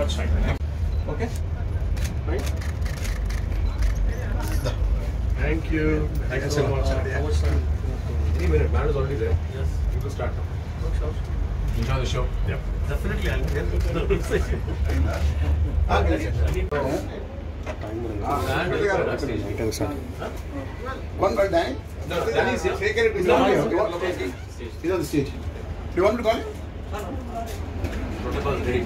much. Okay. Right. Thank you. Thank you so much. Any minute, man is already there. Yes. You can start now. Sure. Enjoy the show. Yep. Definitely, I'll get One by nine. No, that is here. Take it. He's on the stage. Do you want me to call him? Protocol is ready.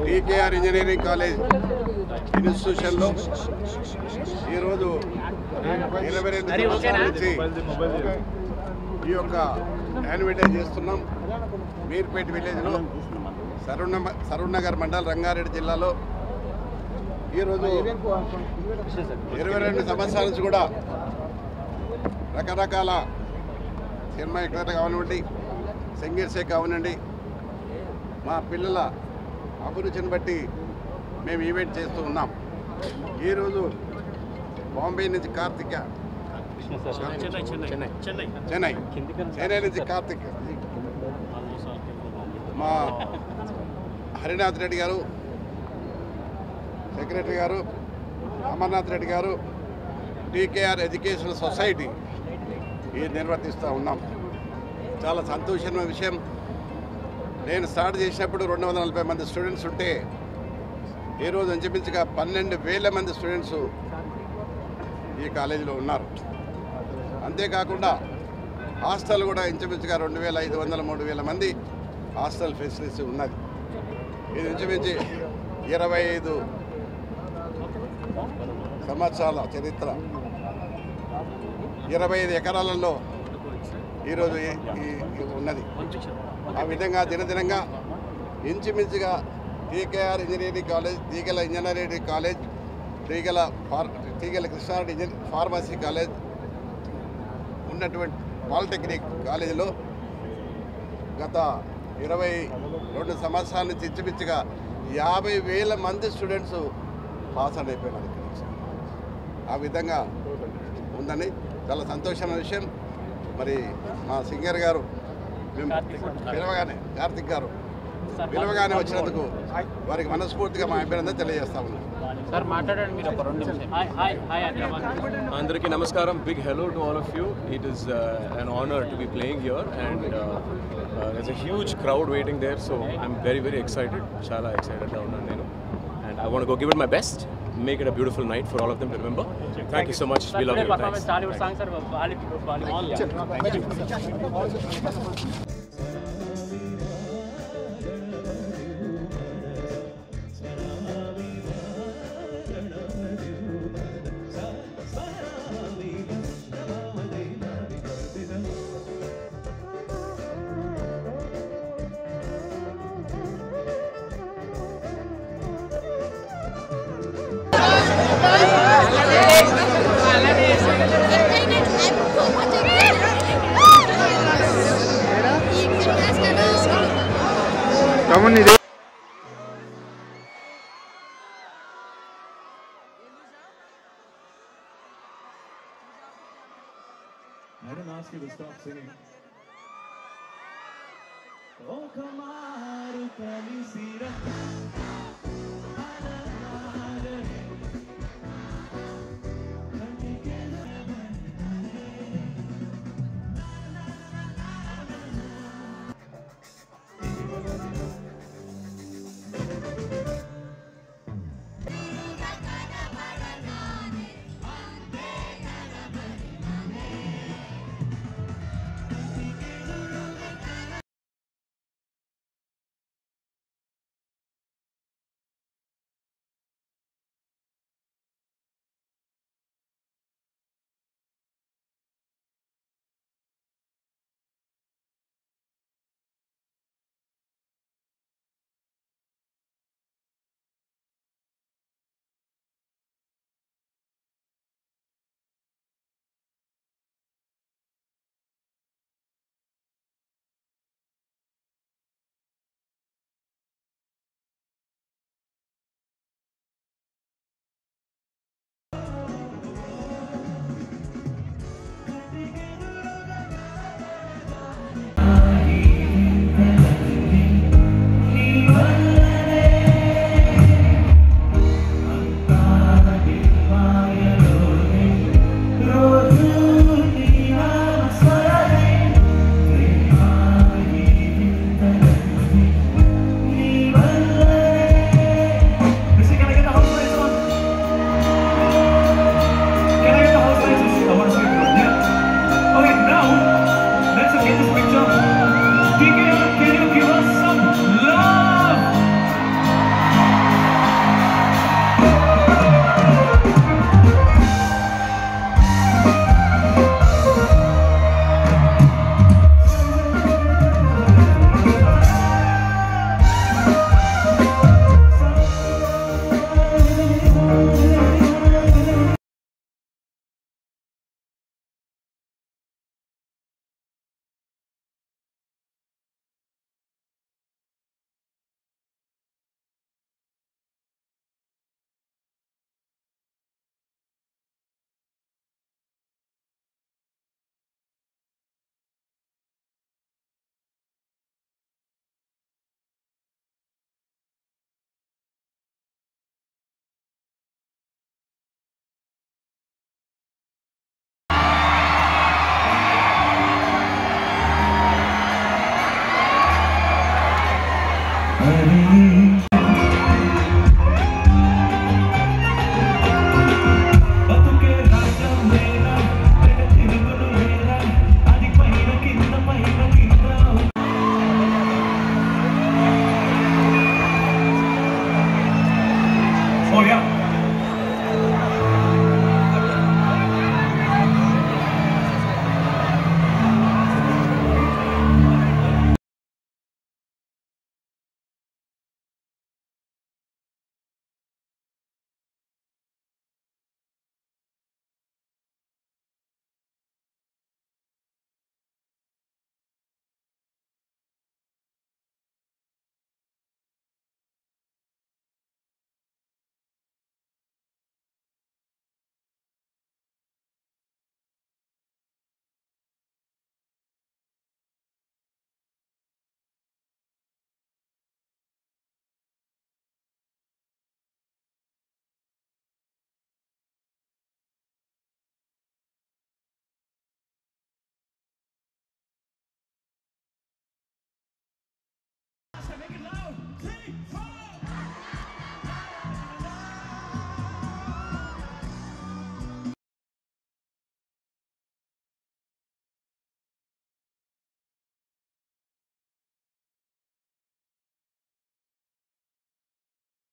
TKR engineering college ఇన్స్టిట్యూషన్లో ఈరోజు 22 సంవత్సరాల నుంచి ఈ యొక్క annual చేస్తున్నాం. మీర్పేట విలేజ్లో సరూర్ నగర్ మండల్ రంగారెడ్డి జిల్లాలో ఈరోజు 22 సంవత్సరాల నుంచి కూడా రకరకాల సినిమా ఎక్కడ కావనివ్వండి, సింగర్సే కావనండి, మా పిల్లల అభిరుచిని బట్టి మేము ఈవెంట్ చేస్తూ ఉన్నాం. ఈరోజు బాంబే నుంచి కార్తిక్, చెన్నై నుంచి కార్తిక్, మా హరినాథ్ రెడ్డి గారు, సెక్రటరీ గారు, అమర్నాథ్ రెడ్డి గారు, TKR ఎడ్యుకేషనల్ సొసైటీ ఇది నిర్వర్తిస్తూ ఉన్నాం. చాలా సంతోషమైన విషయం. నేను స్టార్ట్ చేసినప్పుడు 240 మంది స్టూడెంట్స్ ఉంటే ఈరోజు ఇంచుమించుగా 12,000 మంది స్టూడెంట్స్ ఈ కాలేజీలో ఉన్నారు. అంతేకాకుండా హాస్టల్ కూడా ఇంచుమించుగా 2,500 3,000 మంది హాస్టల్ ఫెసిలిటీ ఉన్నది. ఇది ఇంచుమించి 25 సంవత్సరాల చరిత్ర, 25 ఎకరాలలో ఈరోజు ఉన్నది. ఆ విధంగా దినదినంగా ఇంచుమించుగా TKR ఇంజనీరింగ్ కాలేజ్, తీగల ఇంజనీరింగ్ కాలేజ్, తీగల కృష్ణారెడ్డి ఫార్మసీ కాలేజ్ ఉన్నటువంటి పాలిటెక్నిక్ కాలేజీలో గత 22 సంవత్సరాల నుంచి ఇంచుమించుగా 50,000 మంది స్టూడెంట్స్ పాస్ అవుట్ అయిపోయినారు. ఆ విధంగా ఉందని చాలా సంతోషమైన విషయం. మరి మా సింగర్ గారు పిలవగానే, కార్తిక్ గారు పిలవగానే వచ్చినందుకు వారికి మనస్ఫూర్తిగా మా అభినందన తెలియజేస్తా ఉన్నాం. అందరికీ నమస్కారం. Big hello to all of you. It is an honor to be playing here, and there's a huge crowd waiting there, so I'm very excited. Chala excited ga unnanu nenu, and I want to go give it my best, make it a beautiful night for all of them to remember. Thank you so much. We love you. Thanks. Hollywood songs are Come on, I didn't ask you to stop singing. Oh, Kamaru Kalisira. Hari